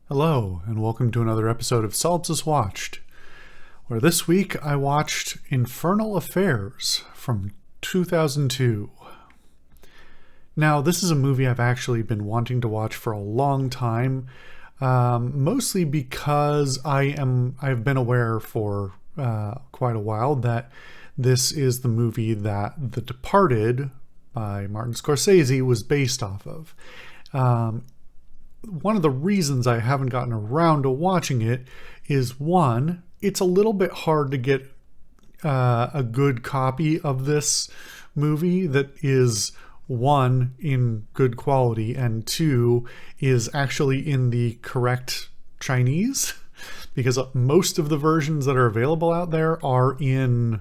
Hello, and welcome to another episode of Solipsist Watched, where this week I watched Infernal Affairs from 2002. Now, this is a movie I've actually been wanting to watch for a long time, mostly because I've been aware for quite a while that this is the movie that The Departed by Martin Scorsese was based off of. One of the reasons I haven't gotten around to watching it is, one, it's a little bit hard to get a good copy of this movie that is, one, in good quality, and two, is actually in the correct Chinese, because most of the versions that are available out there are in,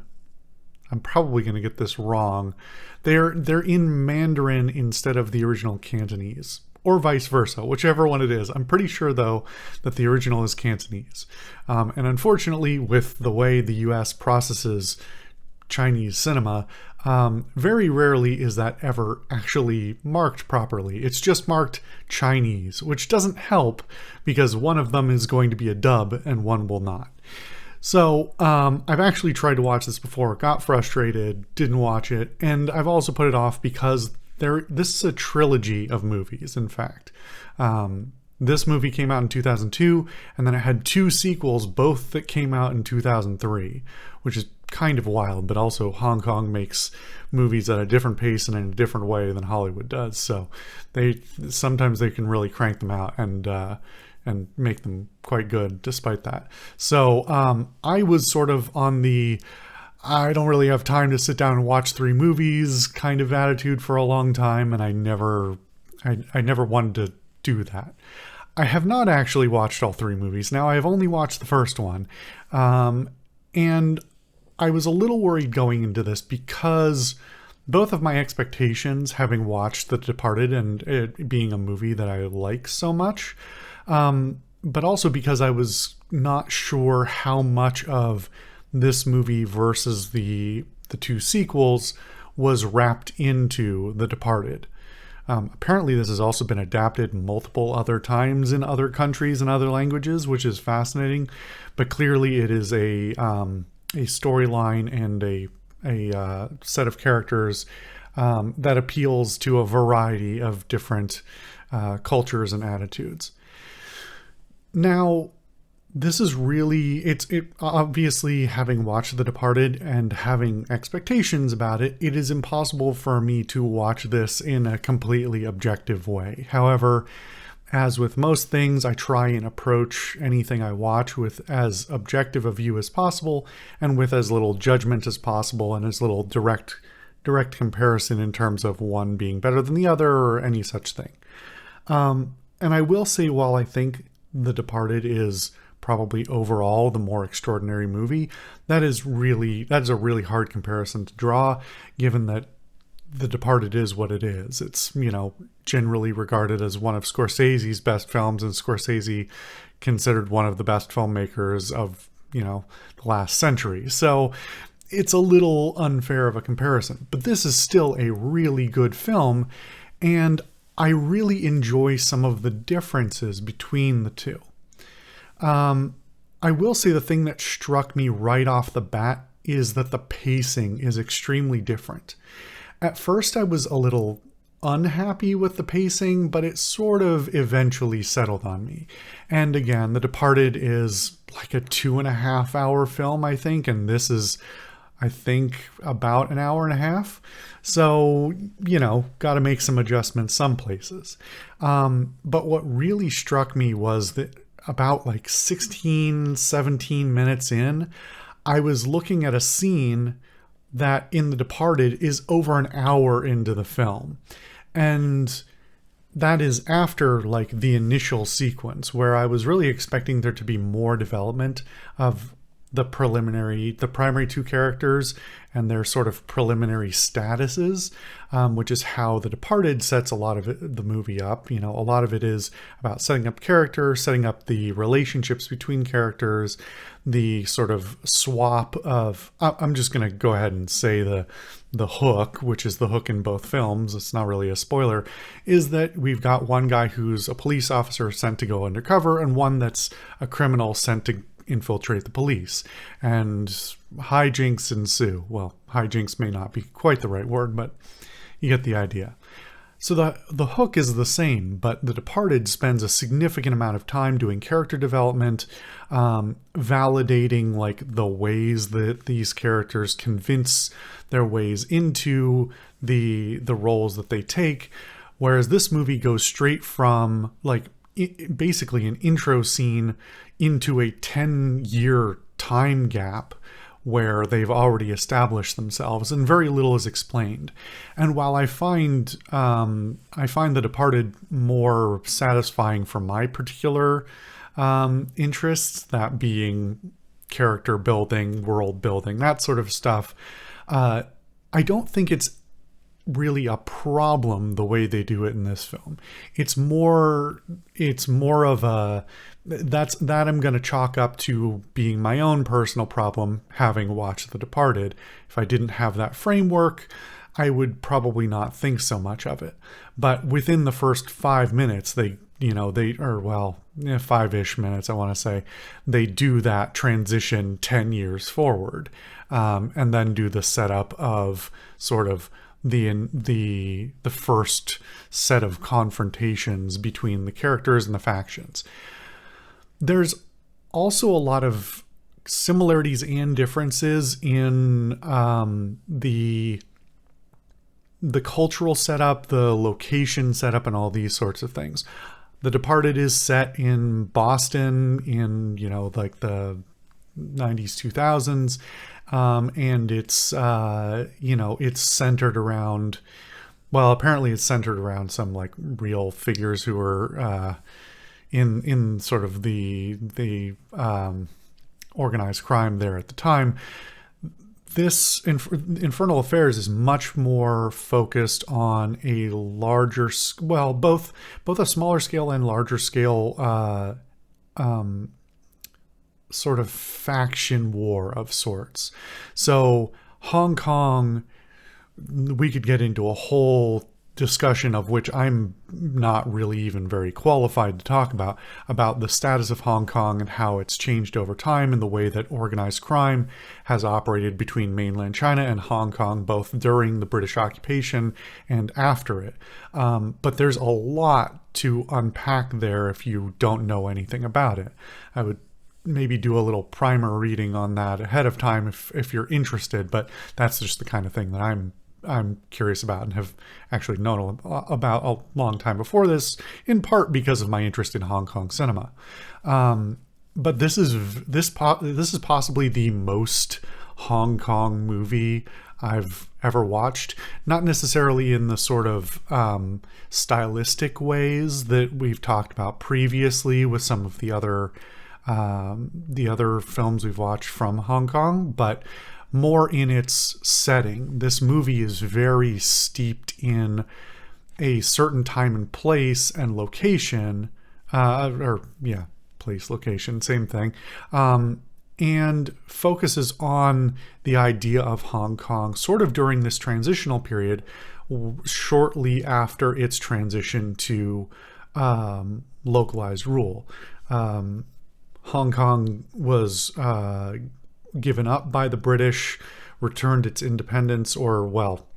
I'm probably going to get this wrong, they're in Mandarin instead of the original Cantonese. Or vice versa, whichever one it is. I'm pretty sure, though, that the original is Cantonese. And unfortunately, with the way the US processes Chinese cinema, very rarely is that ever actually marked properly. It's just marked Chinese, which doesn't help because one of them is going to be a dub and one will not. So I've actually tried to watch this before, got frustrated, didn't watch it, and I've also put it off because this is a trilogy of movies, in fact. This movie came out in 2002, and then it had two sequels, both that came out in 2003, which is kind of wild, but also Hong Kong makes movies at a different pace and in a different way than Hollywood does. So sometimes they can really crank them out and make them quite good despite that. So I was sort of on the I don't really have time to sit down and watch three movies kind of attitude for a long time, and I never wanted to do that. I have not actually watched all three movies. Now, I have only watched the first one, and I was a little worried going into this because both of my expectations, having watched The Departed and it being a movie that I like so much, but also because I was not sure how much of this movie versus the two sequels was wrapped into The Departed. Apparently this has also been adapted multiple other times in other countries and other languages, which is fascinating, but clearly it is a storyline and a set of characters that appeals to a variety of different cultures and attitudes. Now, this is really, it obviously, having watched The Departed and having expectations about it, it is impossible for me to watch this in a completely objective way. However, as with most things, I try and approach anything I watch with as objective a view as possible and with as little judgment as possible and as little direct comparison in terms of one being better than the other or any such thing. And I will say, while I think The Departed is probably overall the more extraordinary movie, that is a really hard comparison to draw, given that The Departed is what it is. It's, generally regarded as one of Scorsese's best films, and Scorsese considered one of the best filmmakers of, the last century. So it's a little unfair of a comparison, but this is still a really good film, and I really enjoy some of the differences between the two. I will say the thing that struck me right off the bat is that the pacing is extremely different. At first, I was a little unhappy with the pacing, but it sort of eventually settled on me. And again, The Departed is like a 2.5 hour film, I think, and this is, I think, about an hour and a half. So, got to make some adjustments some places. But what really struck me was that about like 16, 17 minutes in, I was looking at a scene that in The Departed is over an hour into the film. And that is after like the initial sequence where I was really expecting there to be more development of the primary two characters and their sort of preliminary statuses, which is how The Departed sets a lot of the movie up. A lot of it is about setting up characters, setting up the relationships between characters, the sort of swap of, I'm just going to go ahead and say the hook, which is the hook in both films, it's not really a spoiler, is that we've got one guy who's a police officer sent to go undercover and one that's a criminal sent to infiltrate the police, and hijinks ensue. Well, hijinks may not be quite the right word, but you get the idea. So the hook is the same, but The Departed spends a significant amount of time doing character development, validating like the ways that these characters convince their ways into the roles that they take, whereas this movie goes straight from like basically an intro scene into a 10-year time gap where they've already established themselves and very little is explained. And while I find The Departed more satisfying for my particular interests, that being character building, world building, that sort of stuff, I don't think it's really a problem the way they do it in this film. It's more of a that I'm going to chalk up to being my own personal problem having watched The Departed. If I didn't have that framework, I would probably not think so much of it. But within the first 5 minutes, 5-ish minutes, I want to say, they do that transition 10 years forward, and then do the setup of sort of the first set of confrontations between the characters and the factions. There's also a lot of similarities and differences in the cultural setup, the location setup, and all these sorts of things. The Departed is set in Boston in, like the 90s, 2000s. And it's, it's centered around, well, apparently it's centered around some like real figures who are, in sort of the organized crime there at the time. This Infernal Affairs is much more focused on a larger, both a smaller scale and larger scale, sort of faction war of sorts. So Hong Kong, we could get into a whole discussion of which I'm not really even very qualified to talk about the status of Hong Kong and how it's changed over time and the way that organized crime has operated between mainland China and Hong Kong, both during the British occupation and after it. But there's a lot to unpack there if you don't know anything about it. I would maybe do a little primer reading on that ahead of time if you're interested, but that's just the kind of thing that I'm curious about and have actually known about a long time before this, in part because of my interest in Hong Kong cinema. But this is possibly the most Hong Kong movie I've ever watched, not necessarily in the sort of stylistic ways that we've talked about previously with some of the other films we've watched from Hong Kong, but more in its setting. This movie is very steeped in a certain time and place and location, place, location, same thing, and focuses on the idea of Hong Kong sort of during this transitional period, shortly after its transition to localized rule. Hong Kong was given up by the British, returned its independence, or, well,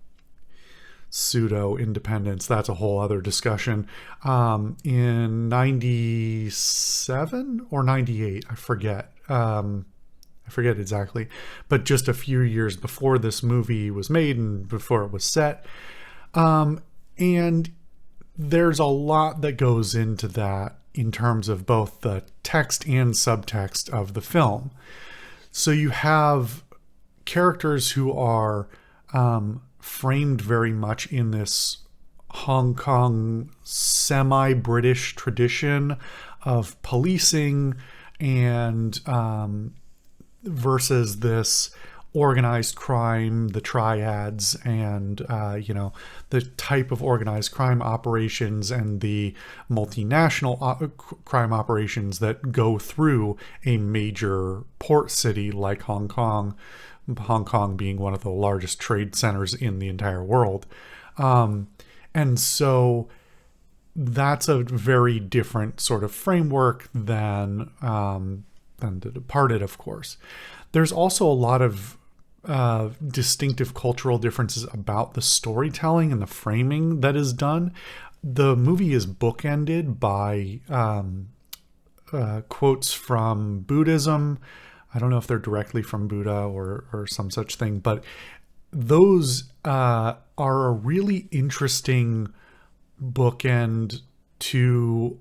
pseudo-independence, that's a whole other discussion, in 97 or 98, I forget exactly, but just a few years before this movie was made and before it was set. And there's a lot that goes into that in terms of both the text and subtext of the film. So you have characters who are framed very much in this Hong Kong semi-British tradition of policing and versus this organized crime, the triads, and the type of organized crime operations and the multinational crime operations that go through a major port city like Hong Kong. Hong Kong being one of the largest trade centers in the entire world. And so that's a very different sort of framework than The Departed, of course. There's also a lot of distinctive cultural differences about the storytelling and the framing that is done. The movie is bookended by quotes from Buddhism. I don't know if they're directly from Buddha or some such thing, but those are a really interesting bookend to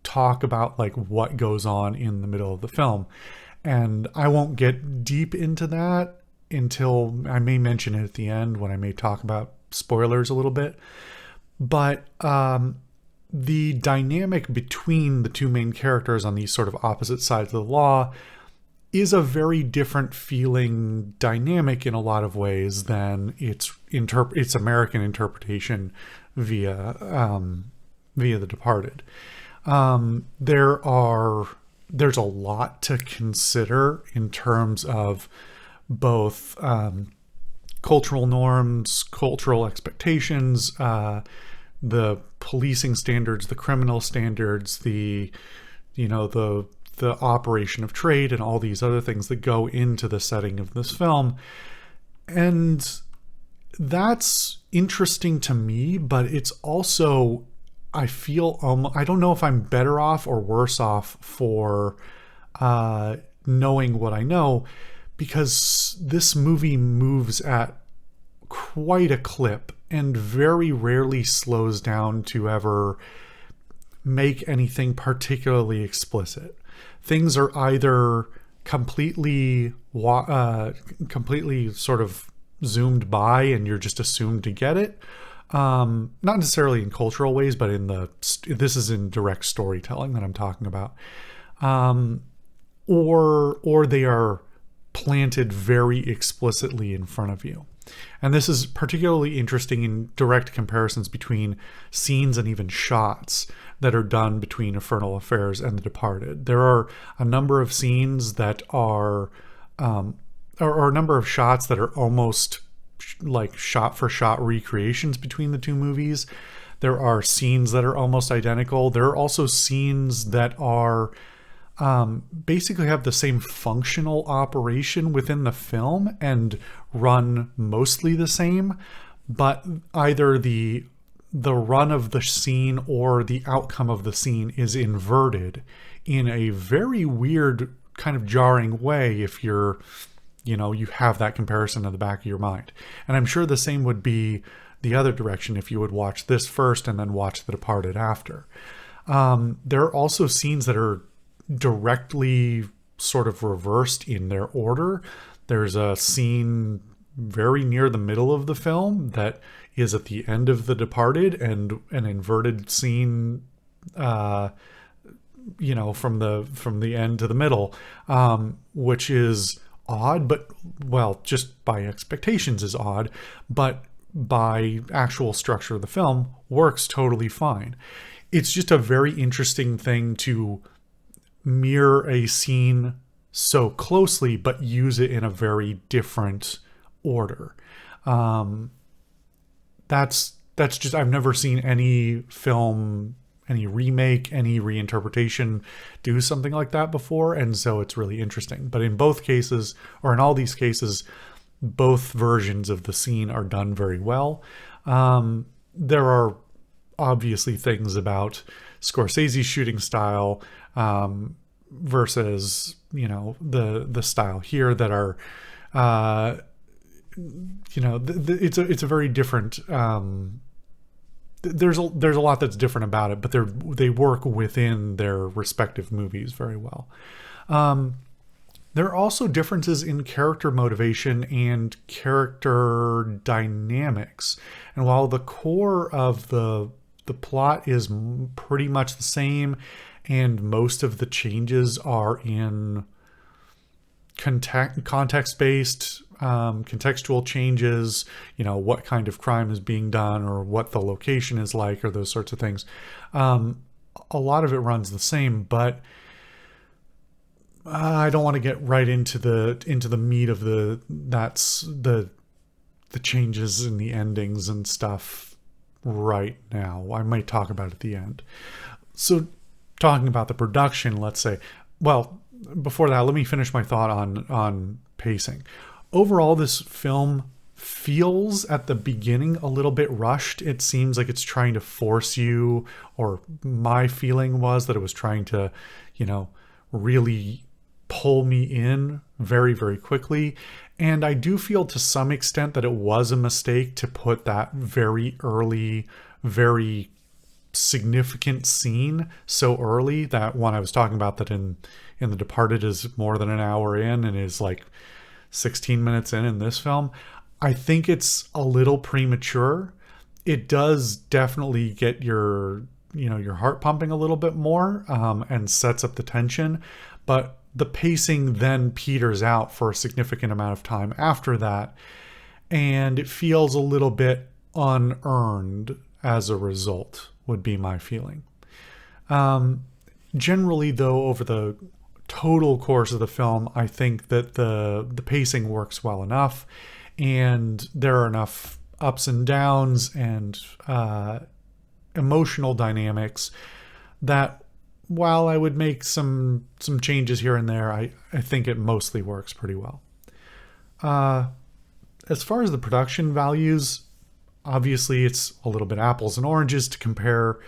talk about like what goes on in the middle of the film. And I won't get deep into that until I may mention it at the end when I may talk about spoilers a little bit. But the dynamic between the two main characters on these sort of opposite sides of the law is a very different feeling dynamic in a lot of ways than its American interpretation via The Departed. There's a lot to consider in terms of both cultural norms, cultural expectations, the policing standards, the criminal standards, the operation of trade, and all these other things that go into the setting of this film. And that's interesting to me, but it's also, I feel, I don't know if I'm better off or worse off for knowing what I know, because this movie moves at quite a clip and very rarely slows down to ever make anything particularly explicit. Things are either completely sort of zoomed by and you're just assumed to get it. Not necessarily in cultural ways, but this is in direct storytelling that I'm talking about. Or they are planted very explicitly in front of you. And this is particularly interesting in direct comparisons between scenes and even shots that are done between Infernal Affairs and The Departed. There are a number of scenes that are, or a number of shots that are almost like shot-for-shot recreations between the two movies. There are scenes that are almost identical. There are also scenes that are basically have the same functional operation within the film and run mostly the same, but either the run of the scene or the outcome of the scene is inverted in a very weird kind of jarring way if you have that comparison in the back of your mind. And I'm sure the same would be the other direction if you would watch this first and then watch The Departed after. There are also scenes that are directly sort of reversed in their order. There's a scene very near the middle of the film that is at the end of The Departed, and an inverted scene from the end to the middle, which is odd, but just by expectations is odd, but by actual structure of the film works totally fine. It's just a very interesting thing to mirror a scene so closely but use it in a very different order. That's just, I've never seen any film, any remake, any reinterpretation do something like that before, and so it's really interesting. But in both cases, or in all these cases, both versions of the scene are done very well. There are obviously things about Scorsese's shooting style versus the style here that are it's a very different. There's a lot that's different about it, but they work within their respective movies very well. There are also differences in character motivation and character dynamics. And while the core of the plot is pretty much the same, and most of the changes are in context-based, contextual changes, what kind of crime is being done or what the location is like or those sorts of things. A lot of it runs the same, but I don't want to get right into the meat of the changes in the endings and stuff right now. I might talk about it at the end. So talking about the production, let's say, well, before that, let me finish my thought on pacing. Overall, this film feels at the beginning a little bit rushed. It seems like it's trying to force you, or my feeling was that it was trying to, really pull me in very, very quickly. And I do feel to some extent that it was a mistake to put that very early, very significant scene so early. That one I was talking about that in The Departed is more than an hour in and is like 16 minutes in this film. I think it's a little premature. It does definitely get your heart pumping a little bit more, and sets up the tension, but the pacing then peters out for a significant amount of time after that, and it feels a little bit unearned as a result, would be my feeling. Generally, though, over the total course of the film, I think that the pacing works well enough, and there are enough ups and downs and emotional dynamics that while I would make some changes here and there, I think it mostly works pretty well. As far as the production values, obviously it's a little bit apples and oranges to compare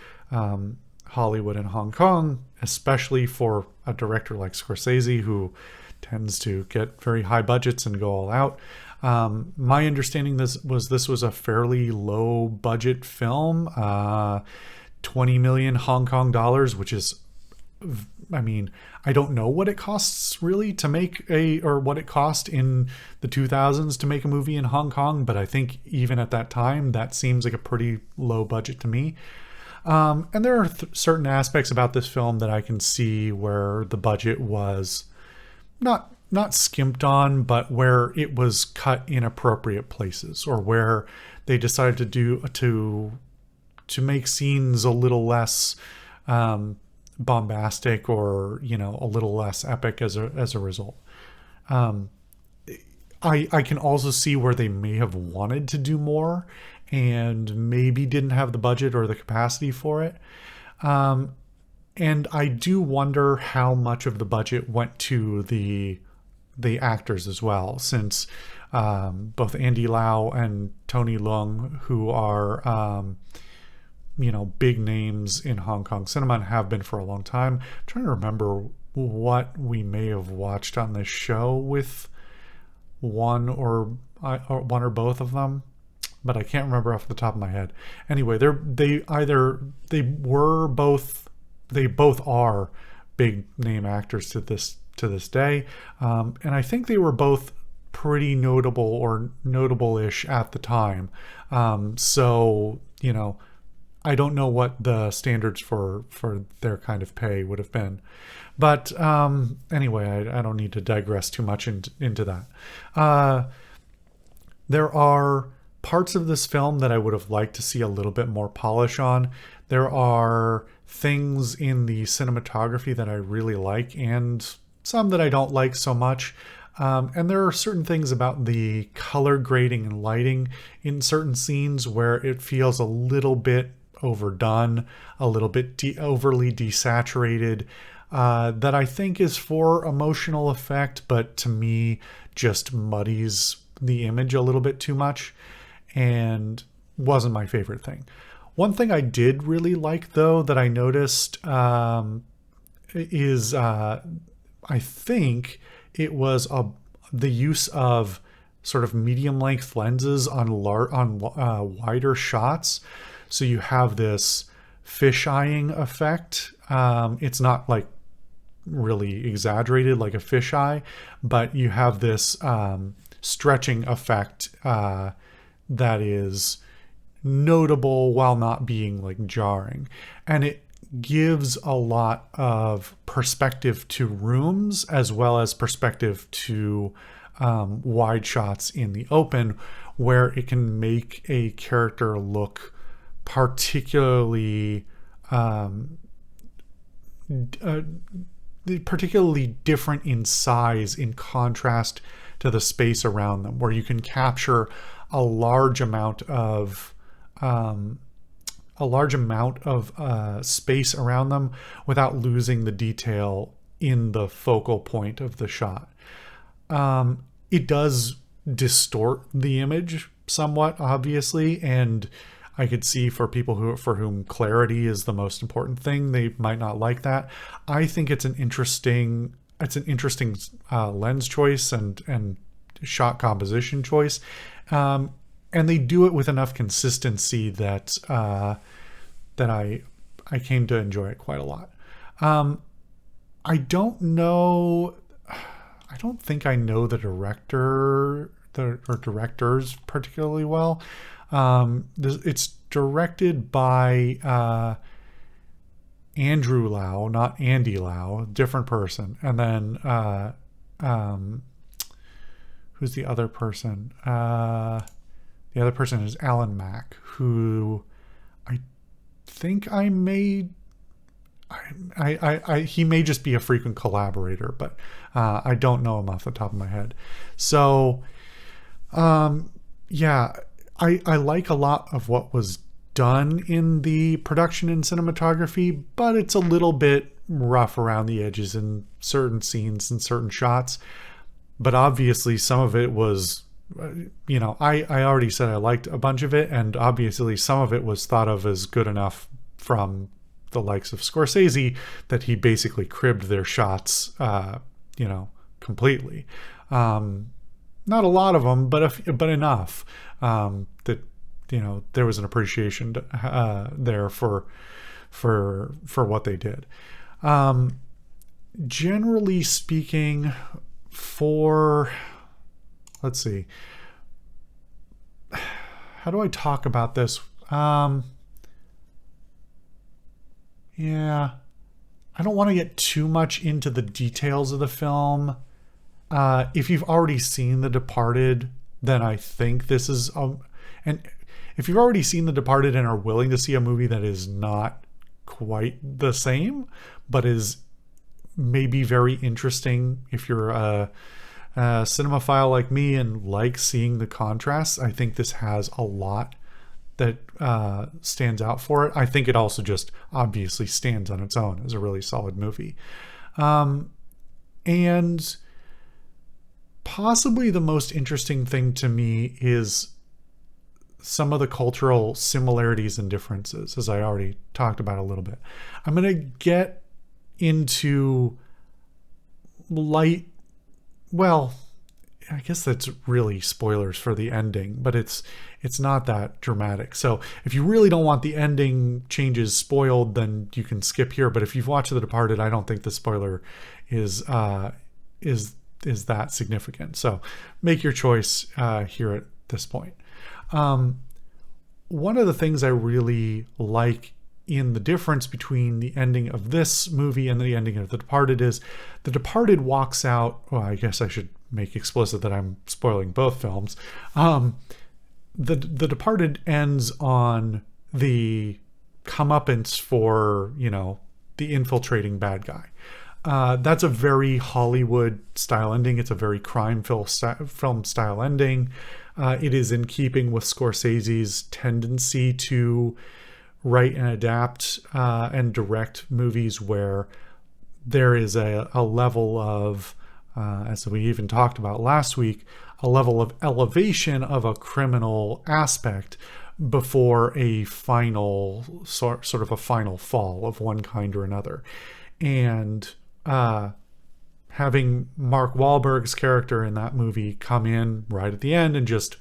Hollywood and Hong Kong, especially for a director like Scorsese, who tends to get very high budgets and go all out. My understanding this was a fairly low budget film, 20 million Hong Kong dollars, which is, I don't know what it costs really to make or what it cost in the 2000s to make a movie in Hong Kong, but I think even at that time, that seems like a pretty low budget to me. And there are certain aspects about this film that I can see where the budget was not skimped on, but where it was cut in appropriate places, or where they decided to make scenes a little less bombastic, or a little less epic as a result. I can also see where they may have wanted to do more and maybe didn't have the budget or the capacity for it. And I do wonder how much of the budget went to the actors as well, since both Andy Lau and Tony Leung, who are big names in Hong Kong cinema and have been for a long time. I'm trying to remember what we may have watched on this show with one or both of them, but I can't remember off the top of my head. Anyway, they both are big name actors to this day, and I think they were both pretty notable or notable-ish at the time. So I don't know what the standards for their kind of pay would have been. But anyway, I don't need to digress too much into that. There are parts of this film that I would have liked to see a little bit more polish on. There are things in the cinematography that I really like, and some that I don't like so much. And there are certain things about the color grading and lighting in certain scenes where it feels a little bit overdone, a little bit overly desaturated, that I think is for emotional effect, but to me just muddies the image a little bit too much and wasn't my favorite thing. One thing I did really like, though, that I noticed is I think it was the use of sort of medium length lenses on wider shots. So you have this fisheyeing effect. It's not like really exaggerated like a fisheye, but you have this stretching effect that is notable while not being like jarring. And it gives a lot of perspective to rooms as well as perspective to wide shots in the open, where it can make a character look particularly particularly different in size in contrast to the space around them, where you can capture a large amount of space around them without losing the detail in the focal point of the shot. It does distort the image somewhat, obviously, and I could see for people for whom clarity is the most important thing, they might not like that. I think it's an interesting lens choice and shot composition choice, and they do it with enough consistency that I came to enjoy it quite a lot. I don't think I know the directors particularly well. It's directed by Andrew Lau, not Andy Lau, different person. And then who's the other person? The other person is Alan Mack, who I think he may just be a frequent collaborator, but I don't know him off the top of my head. So yeah, I like a lot of what was done in the production and cinematography, but it's a little bit rough around the edges in certain scenes and certain shots. But obviously some of it was, I already said I liked a bunch of it, and obviously some of it was thought of as good enough from the likes of Scorsese that he basically cribbed their shots, completely. Not a lot of them, but enough that there was an appreciation there for what they did. Generally speaking, let's see, how do I talk about this? Yeah, I don't want to get too much into the details of the film. If you've already seen The Departed, then I think this is and if you've already seen The Departed and are willing to see a movie that is not quite the same, but is maybe very interesting, if you're a cinemaphile like me and like seeing the contrasts, I think this has a lot that stands out for it. I think it also just obviously stands on its own as a really solid movie. And possibly the most interesting thing to me is some of the cultural similarities and differences, as I already talked about a little bit. I'm going to get into well, I guess that's really spoilers for the ending, but it's not that dramatic. So if you really don't want the ending changes spoiled, then you can skip here. But if you've watched The Departed, I don't think the spoiler is that significant. So make your choice here at this point. One of the things I really like in the difference between the ending of this movie and the ending of The Departed is The Departed walks out. Well, I guess I should make explicit that I'm spoiling both films. The Departed ends on the comeuppance for, the infiltrating bad guy. That's a very Hollywood style ending. It's a very crime film style ending. It is in keeping with Scorsese's tendency to write and adapt and direct movies where there is a level of, as we even talked about last week, a level of elevation of a criminal aspect before a final sort of a final fall of one kind or another. And having Mark Wahlberg's character in that movie come in right at the end and just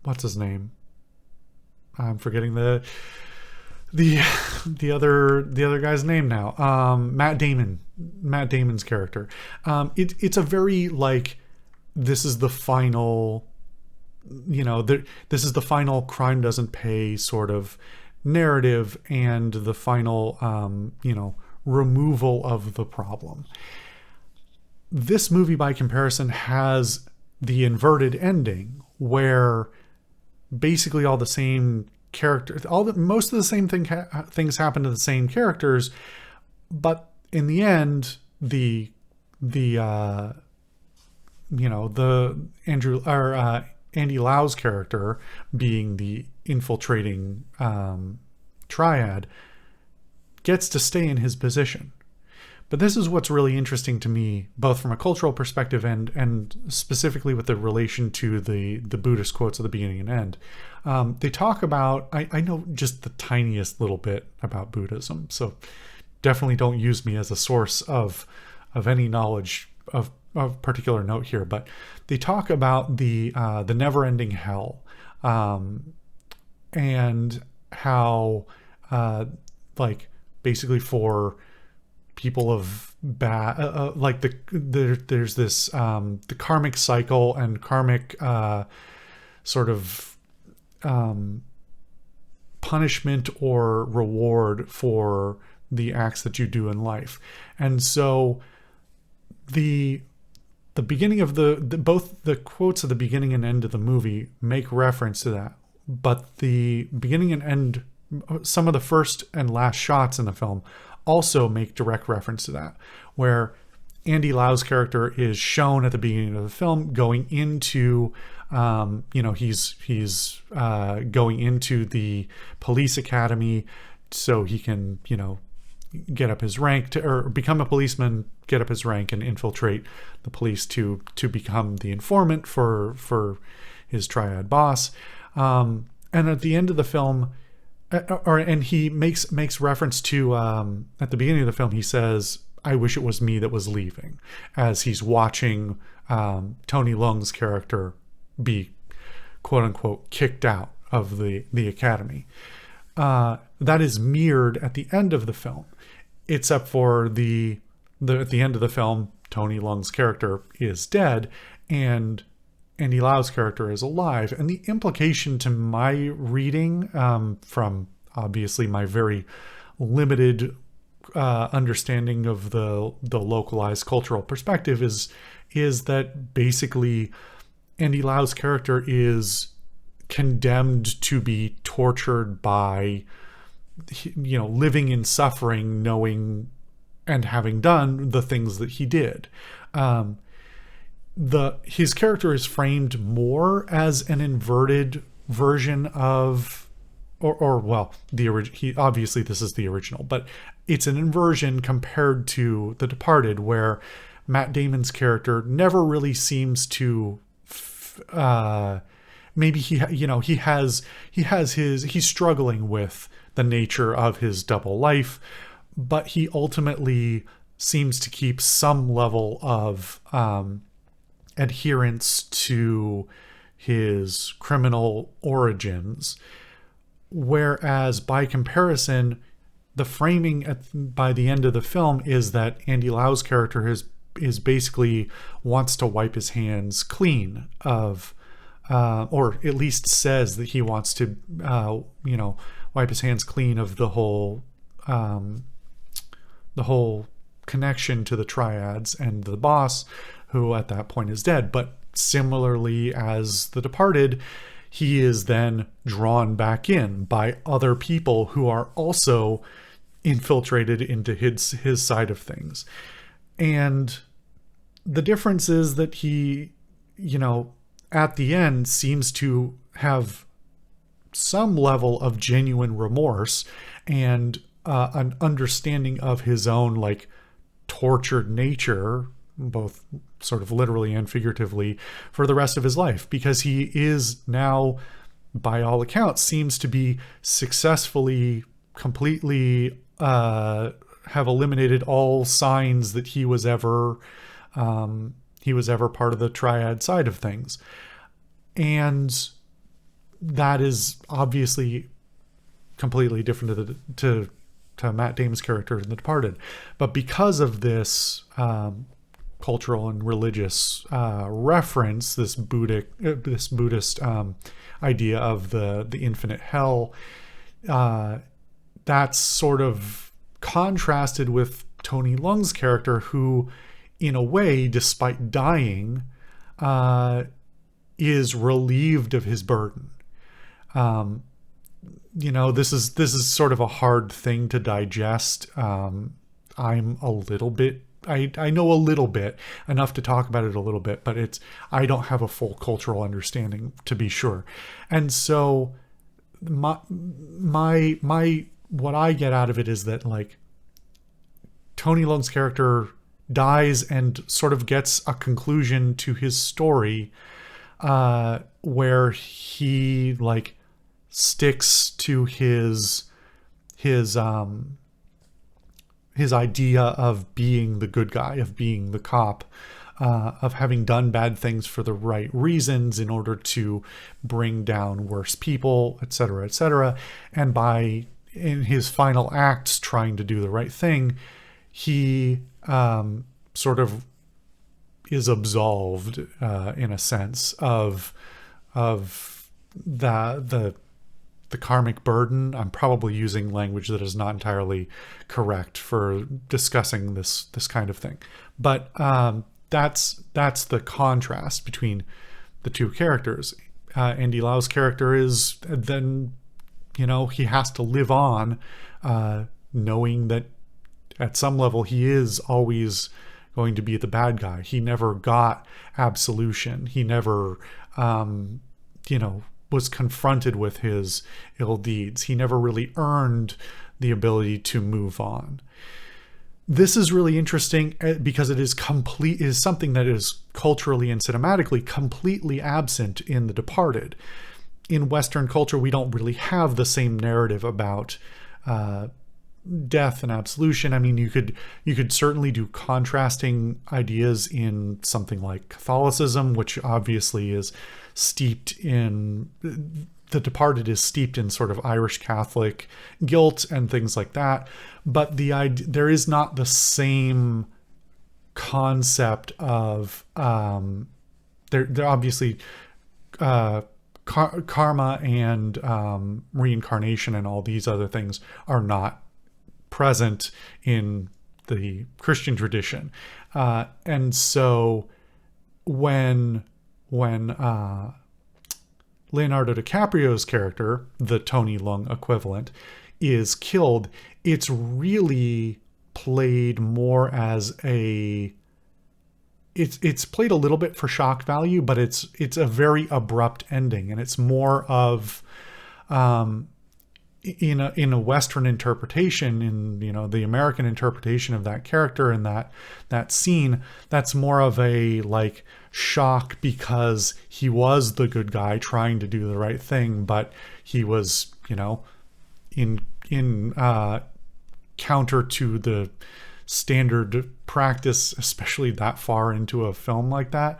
what's his name? I'm forgetting the other guy's name now. Matt Damon's character. It's a very this is the final this is the final crime doesn't pay sort of narrative and the final, removal of the problem. This movie, by comparison, has the inverted ending where basically all the same characters, most of the same things happen to the same characters, but in the end, the Andy Lau's character, being the infiltrating triad, gets to stay in his position. But this is what's really interesting to me, both from a cultural perspective and specifically with the relation to the Buddhist quotes at the beginning and end. They talk about, I know just the tiniest little bit about Buddhism, so definitely don't use me as a source of any knowledge of particular note here, but they talk about the never-ending hell, and how basically for people of bad, there's this the karmic cycle and karmic sort of punishment or reward for the acts that you do in life. And so the beginning of both the quotes at the beginning and end of the movie make reference to that, but the beginning and end, some of the first and last shots in the film also make direct reference to that, where Andy Lau's character is shown at the beginning of the film going into he's going into the police academy so he can get up his rank or become a policeman, get up his rank and infiltrate the police to become the informant for his triad boss. And at the end of the film, and he makes reference to at the beginning of the film, he says, "I wish it was me that was leaving," as he's watching Tony Leung's character be quote unquote kicked out of the academy. That is mirrored at the end of the film, except for at the end of the film, Tony Leung's character is dead and Andy Lau's character is alive. And the implication to my reading, from obviously my very limited understanding of the localized cultural perspective, is that basically Andy Lau's character is condemned to be tortured by living in suffering, knowing and having done the things that he did. His character is framed more as an inverted version of, the original. Obviously this is the original, but it's an inversion compared to The Departed, where Matt Damon's character never really seems to. Maybe he's struggling with the nature of his double life, but he ultimately seems to keep some level of adherence to his criminal origins. Whereas by comparison, the framing by the end of the film is that Andy Lau's character is basically wants to wipe his hands clean of, or at least says that he wants to, wipe his hands clean of the whole connection to the triads and the boss, who at that point is dead. But similarly as The Departed, he is then drawn back in by other people who are also infiltrated into his side of things. And the difference is that he, at the end seems to have some level of genuine remorse and an understanding of his own tortured nature, both sort of literally and figuratively, for the rest of his life, because he is now, by all accounts, seems to be successfully completely have eliminated all signs that he was ever part of the triad side of things. And that is obviously completely different to Matt Damon's character in The Departed. But because of this cultural and religious reference, this Buddhist idea of the infinite hell. That's sort of contrasted with Tony Leung's character, who, in a way, despite dying, is relieved of his burden. This is sort of a hard thing to digest. I'm a little bit, I know a little bit, enough to talk about it a little bit, but I don't have a full cultural understanding, to be sure. And so my what I get out of it is that, like, Tony Leung's character dies and sort of gets a conclusion to his story, where he, like, sticks to his idea of being the good guy, of being the cop, of having done bad things for the right reasons in order to bring down worse people, etc., etc. And in his final acts, trying to do the right thing, he sort of is absolved, in a sense, of the karmic burden. I'm probably using language that is not entirely correct for discussing this kind of thing, but that's the contrast between the two characters. Andy Lau's character is then, he has to live on, knowing that at some level he is always going to be the bad guy. He never got absolution. He never, was confronted with his ill deeds. He never really earned the ability to move on. This is really interesting because it is something that is culturally and cinematically completely absent in The Departed. In Western culture, we don't really have the same narrative about death and absolution. I mean, you could certainly do contrasting ideas in something like Catholicism, which obviously is steeped in, The Departed is steeped in sort of Irish Catholic guilt and things like that. But there is not the same concept of there obviously karma and reincarnation and all these other things are not present in the Christian tradition, and so when Leonardo DiCaprio's character, the Tony Leung equivalent, is killed, it's really played more as it's played a little bit for shock value, but it's a very abrupt ending, and it's more of in a Western interpretation, in the American interpretation of that character and that scene, that's more of a like shock because he was the good guy trying to do the right thing, but he was in counter to the standard practice, especially that far into a film like that.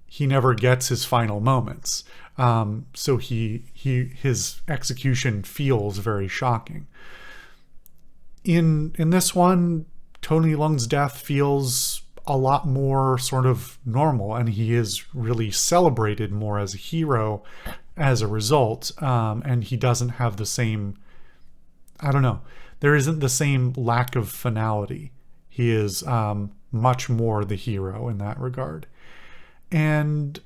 He never gets his final moments. So his execution feels very shocking. In this one, Tony Leung's death feels a lot more sort of normal, and he is really celebrated more as a hero as a result. And he doesn't have the same, I don't know, there isn't the same lack of finality. He is much more the hero in that regard. And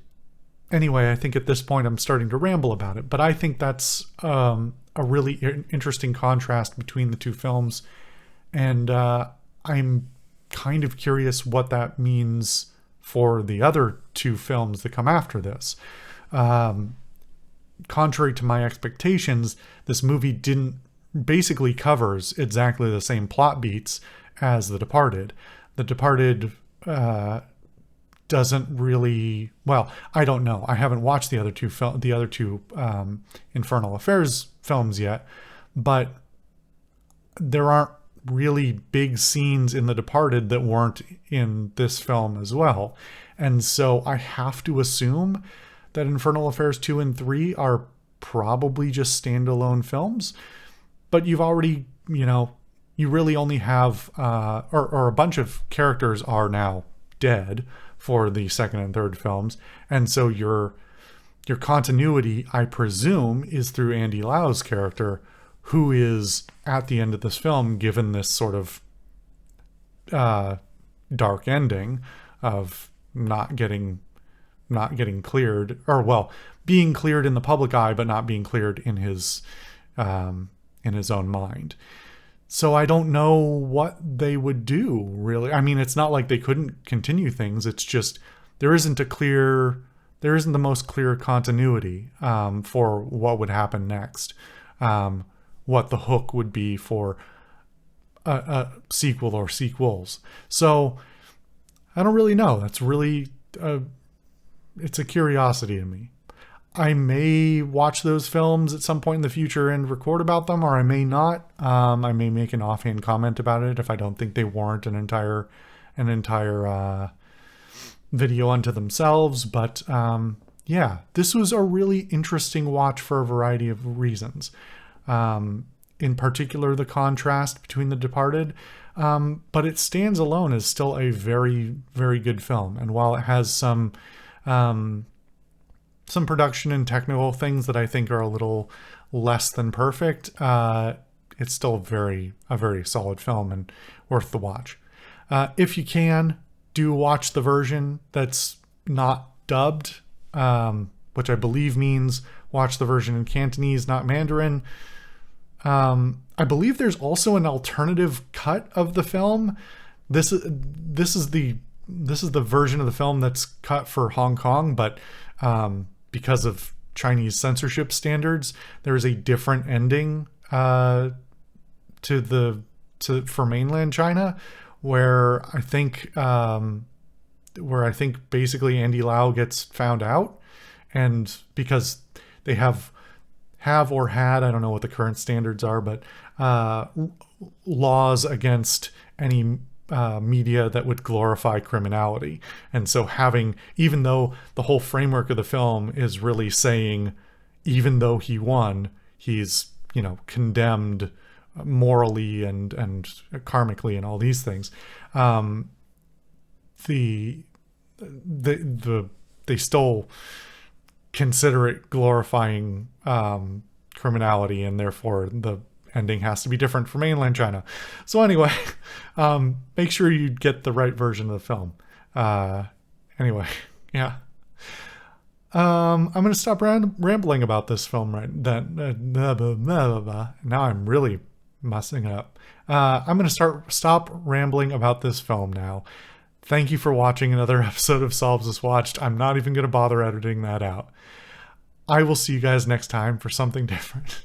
anyway, I think at this point I'm starting to ramble about it, but I think that's a really interesting contrast between the two films, and I'm kind of curious what that means for the other two films that come after this. Contrary to my expectations, this movie basically covers exactly the same plot beats as The Departed. The Departed doesn't really, well, I don't know. I haven't watched the other two Infernal Affairs films yet, but there aren't really big scenes in The Departed that weren't in this film as well. And so I have to assume that Infernal Affairs 2 and 3 are probably just standalone films, but you've already, you really only have, or a bunch of characters are now dead for the second and third films. And so your continuity, I presume, is through Andy Lau's character, who is at the end of this film given this sort of dark ending of not getting cleared, or well, being cleared in the public eye, but not being cleared in his own mind. So I don't know what they would do, really. I mean, it's not like they couldn't continue things. It's just there isn't the most clear continuity for what would happen next, what the hook would be for a sequel or sequels. So I don't really know. That's really it's a curiosity to me. I may watch those films at some point in the future and record about them, or I may not. I may make an offhand comment about it if I don't think they warrant an entire video unto themselves. But yeah, this was a really interesting watch for a variety of reasons. In particular, the contrast between The Departed, but it stands alone as still a very, very good film. And while it has some production and technical things that I think are a little less than perfect, it's still a very solid film and worth the watch. If you can, do watch the version that's not dubbed, which I believe means watch the version in Cantonese, not Mandarin. I believe there's also an alternative cut of the film. This is the version of the film that's cut for Hong Kong, but because of Chinese censorship standards, there is a different ending for mainland China, where I think basically Andy Lau gets found out, and because they have or had, I don't know what the current standards are, but laws against any media that would glorify criminality. And so even though the whole framework of the film is really saying, even though he won, he's, condemned morally and karmically and all these things, they still consider it glorifying criminality, and therefore the ending has to be different for mainland China. So anyway, make sure you get the right version of the film. Anyway, yeah. I'm going to stop rambling about this film now I'm really messing it up. I'm going to stop rambling about this film now. Thank you for watching another episode of Solves As Watched. I'm not even going to bother editing that out. I will see you guys next time for something different.